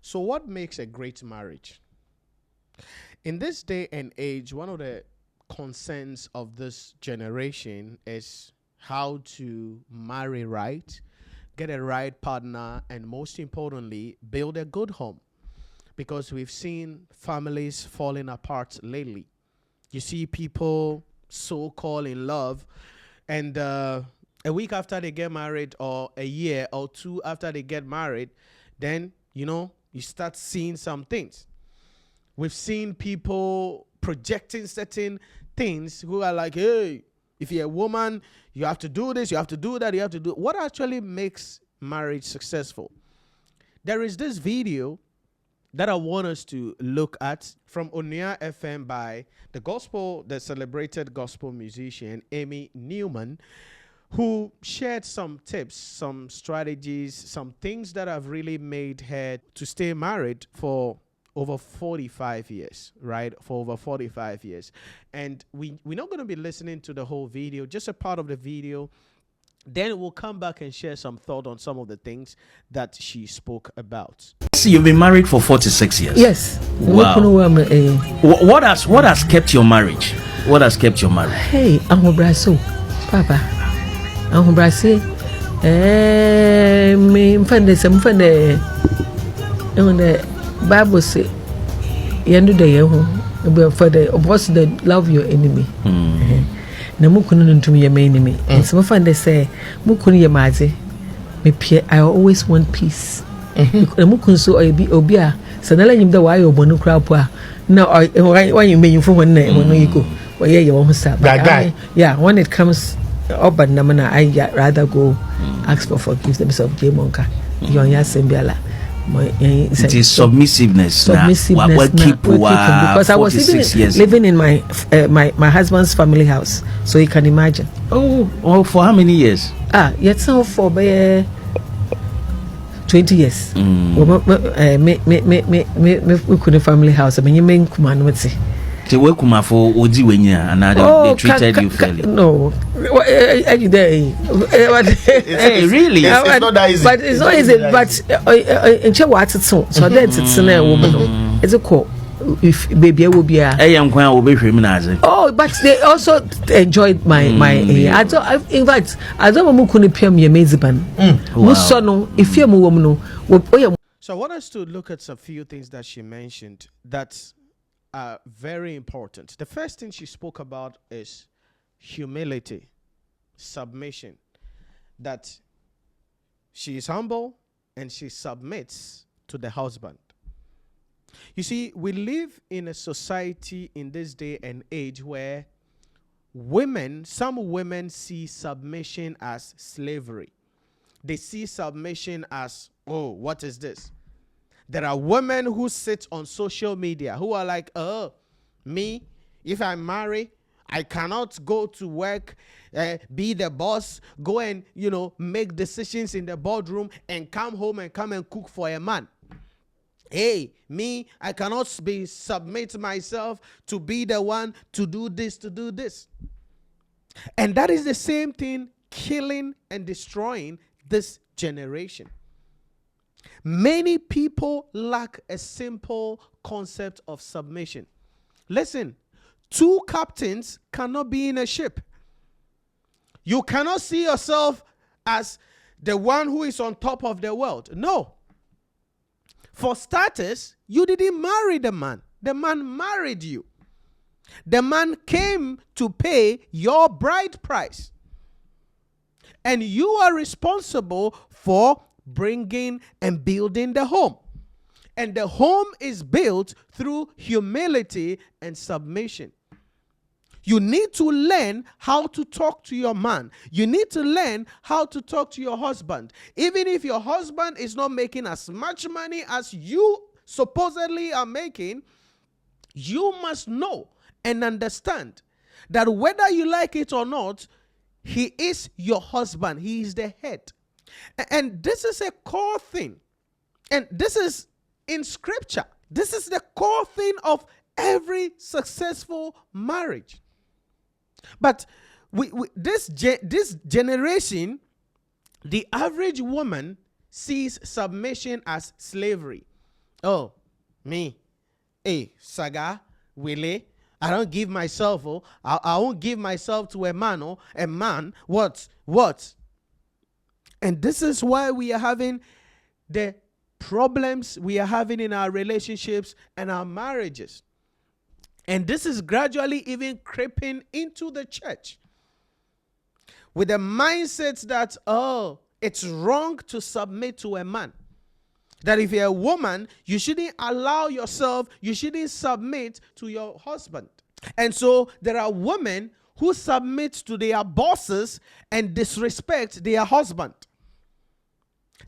So what makes a great marriage? In this day and age, one of the concerns of this generation is how to marry right, get a right partner, and most importantly, build a good home. Because we've seen families falling apart lately. You see people so-called in love, and a week after they get married, or a year or two after they get married, then, you start seeing some things. We've seen people projecting certain things who are like, hey, if you're a woman, you have to do this, you have to do that, you have to do. What actually makes marriage successful? There is this video that I want us to look at from Nhyira FM by the celebrated gospel musician, Amy Newman, who shared some tips, some strategies, some things that have really made her to stay married for over 45 years, right? For over 45 years. And we're not going to be listening to the whole video, just a part of the video. Then we'll come back and share some thought on some of the things that she spoke about. So you've been married for 46 years? Yes. Wow. What has kept your marriage? What has kept your marriage? Hey, I'm Brasso, Papa. I'm Brasso. Me find some fun there. On the Bible say, "You do the yehu, for the boss that love your enemy." Na mukunu ntum ye my enemy. And some find they say, "Mukunu ye maze." Me I always want peace. Na mukunu so obia. Sanala nyim da wa yo bonu kra po a. Na why you mean for when you go. Well, yeah, you won't stop. Yeah, when it comes up and namana, I rather go ask for forgiveness of Jamonka. Yon Yasembiala. It is submissiveness. Because I was living in my husband's family house, so you can imagine. Oh, for how many years? Yet so for 20 years. We couldn't family house. I mean, you mean Kumanwati. They treated you fairly. No, really? It's not that easy. But it's not easy. But in Chawat, so that's it's a woman. It's a call. If baby will be a but they also enjoyed my in fact I don't know who could me amazing. If you're a woman. So I want us to look at a few things that she mentioned that are very important. The first thing she spoke about is humility, submission, that she is humble and she submits to the husband. You see, we live in a society in this day and age where some women see submission as slavery. They see submission as, oh, what is this? There are women who sit on social media who are like, me, if I marry, I cannot go to work, be the boss, go and, make decisions in the boardroom and come home and come and cook for a man. Hey, me, I cannot submit myself to be the one to do this, to do this. And that is the same thing killing and destroying this generation. Many people lack a simple concept of submission. Listen, two captains cannot be in a ship. You cannot see yourself as the one who is on top of the world. No. For starters, you didn't marry the man. The man married you. The man came to pay your bride price. And you are responsible for bringing and building the home. And the home is built through humility and submission. You need to learn how to talk to your man. You need to learn how to talk to your husband. Even if your husband is not making as much money as you supposedly are making, you must know and understand that whether you like it or not, he is your husband. He is the head. And this is a core thing. And this is in scripture. This is the core thing of every successful marriage. But this generation, the average woman sees submission as slavery. Oh, me. Hey, Saga, Willie. I don't give myself, I won't give myself to a man, a man. What? And this is why we are having the problems we are having in our relationships and our marriages. And this is gradually even creeping into the church with the mindset that, oh, it's wrong to submit to a man. That if you're a woman, you shouldn't allow yourself, you shouldn't submit to your husband. And so there are women who submit to their bosses and disrespect their husband.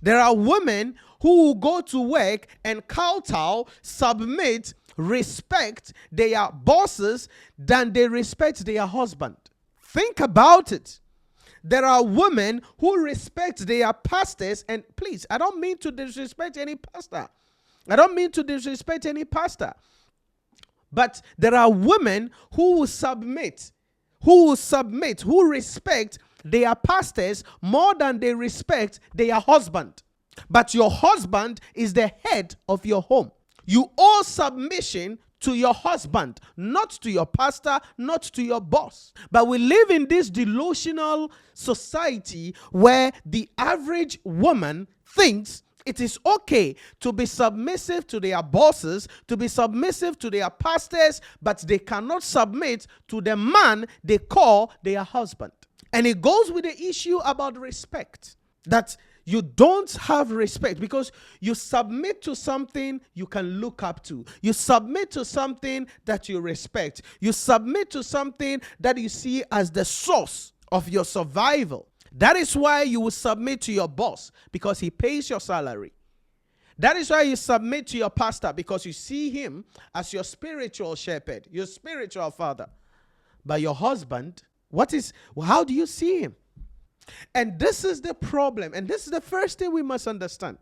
There are women who will go to work and kowtow, submit, respect their bosses than they respect their husband. Think about it. There are women who respect their pastors, and please, I don't mean to disrespect any pastor. But there are women who will submit, who respect their pastors more than they respect their husband. But your husband is the head of your home. You owe submission to your husband, not to your pastor, not to your boss. But we live in this delusional society where the average woman thinks it is okay to be submissive to their bosses, to be submissive to their pastors, but they cannot submit to the man they call their husband. And it goes with the issue about respect, that you don't have respect because you submit to something you can look up to. You submit to something that you respect. You submit to something that you see as the source of your survival. That is why you will submit to your boss, because he pays your salary. That is why you submit to your pastor, because you see him as your spiritual shepherd, your spiritual father. But your husband, how do you see him? And this is the problem. And this is the first thing we must understand.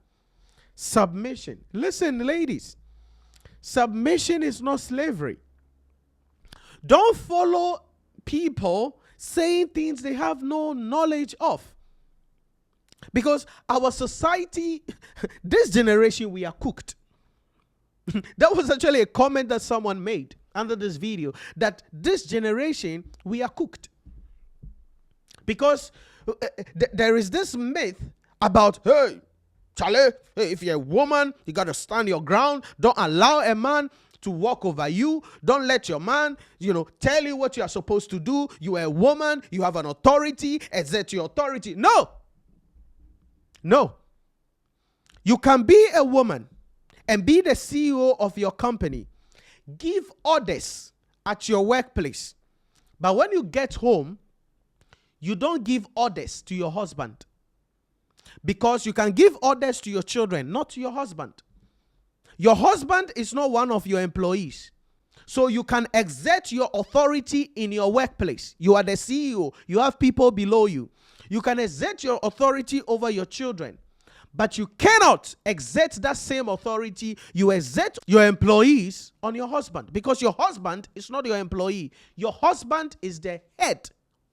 Submission. Listen, ladies. Submission is not slavery. Don't follow people saying things they have no knowledge of. Because our society, this generation, we are cooked. That was actually a comment that someone made under this video, that this generation, we are cooked. Because there is this myth about, hey, Charlie, if you're a woman, you got to stand your ground. Don't allow a man to walk over you. Don't let your man, tell you what you are supposed to do. You are a woman. You have an authority. Exert your authority. No. You can be a woman and be the CEO of your company. Give orders at your workplace. But when you get home, you don't give orders to your husband, because you can give orders to your children, not to your husband. Your husband is not one of your employees. So you can exert your authority in your workplace. You are the CEO. You have people below you. You can exert your authority over your children. But you cannot exert that same authority you exert your employees on your husband, because your husband is not your employee. Your husband is the head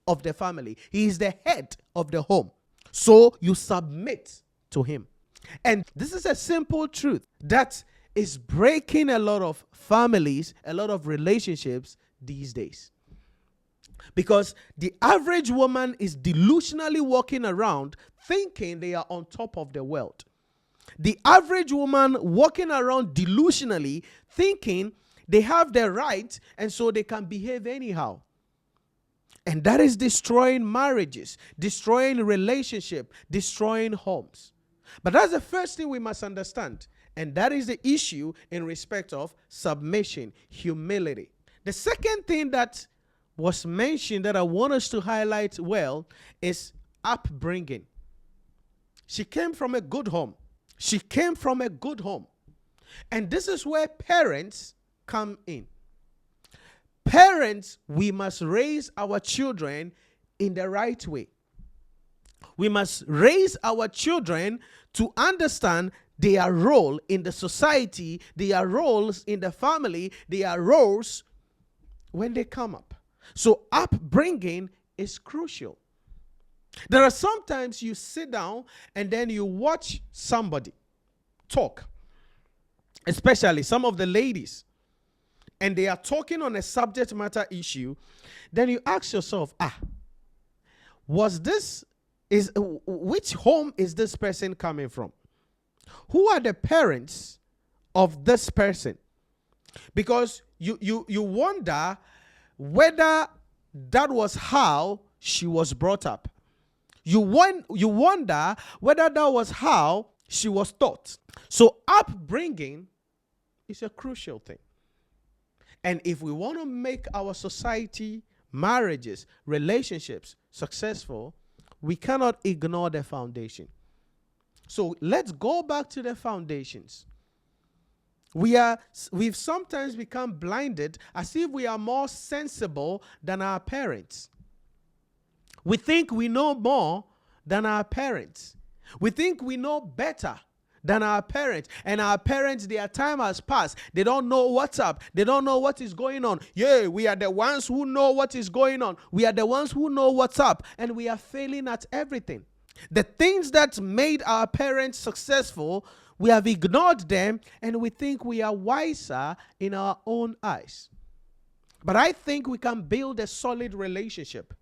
of the family. He is the head of the home. So you submit to him. And this is a simple truth that is breaking a lot of families, a lot of relationships these days. Because the average woman is delusionally walking around thinking they are on top of the world. The average woman walking around delusionally thinking they have the right, and so they can behave anyhow. And that is destroying marriages, destroying relationships, destroying homes. But that's the first thing we must understand. And that is the issue in respect of submission, humility. The second thing that was mentioned that I want us to highlight well is upbringing. She came from a good home. And this is where parents come in. Parents, we must raise our children in the right way. We must raise our children to understand their role in the society, their roles in the family, their roles when they come up. So upbringing is crucial. There are sometimes you sit down and then you watch somebody talk. especially some of the ladies, and they are talking on a subject matter issue, then you ask yourself, which home is this person coming from? Who are the parents of this person? Because you wonder whether that was how she was brought up. You wonder whether that was how she was taught. So upbringing is a crucial thing. And if we want to make our society, marriages, relationships successful, we cannot ignore the foundation. So let's go back to the foundations. We've sometimes become blinded as if we are more sensible than our parents. We think we know more than our parents. We think we know better than our parents. And our parents, their time has passed. They don't know what's up. They don't know what is going on. Yeah, we are the ones who know what is going on. We are the ones who know what's up. And we are failing at everything. The things that made our parents successful, we have ignored them, and we think we are wiser in our own eyes. But I think we can build a solid relationship.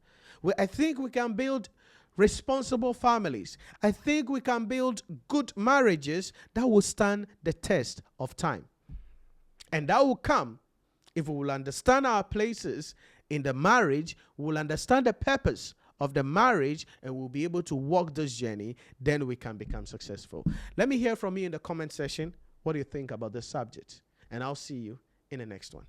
I think we can build responsible families. I think we can build good marriages that will stand the test of time. And that will come if we will understand our places in the marriage, we will understand the purpose of the marriage, and we'll be able to walk this journey. Then we can become successful. Let me hear from you in the comment section. What do you think about this subject? And I'll see you in the next one.